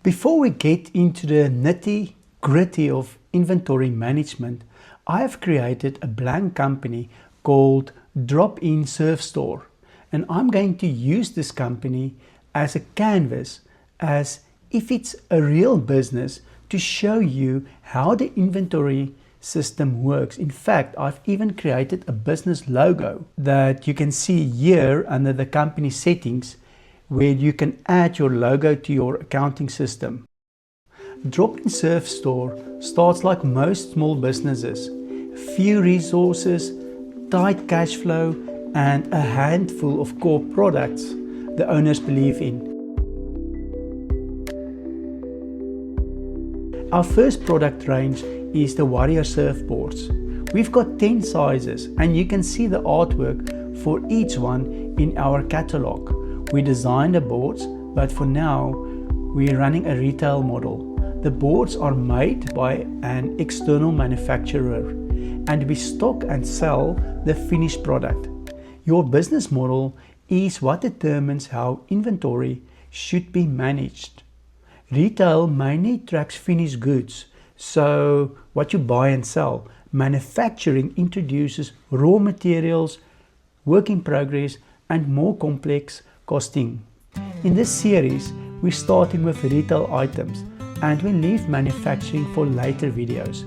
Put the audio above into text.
Before we get into the nitty-gritty of inventory management, I have created a blank company called Drop-In Surf Store, and I'm going to use this company as a canvas, as if it's a real business, to show you how the inventory system works. In fact, I've even created a business logo that you can see here under the company settings, where you can add your logo to your accounting system. Drop-In Surf Store starts like most small businesses: few resources, tight cash flow, and a handful of core products the owners believe in. Our first product range is the Warrior surfboards. We've got 10 sizes, and you can see the artwork for each one in our catalog. We designed the boards, but for now we're running a retail model. The boards are made by an external manufacturer, and we stock and sell the finished product. Your business model is what determines how inventory should be managed. Retail mainly tracks finished goods, so what you buy and sell. Manufacturing introduces raw materials, work in progress, and more complex costing. In this series, we're starting with retail items, and we leave manufacturing for later videos.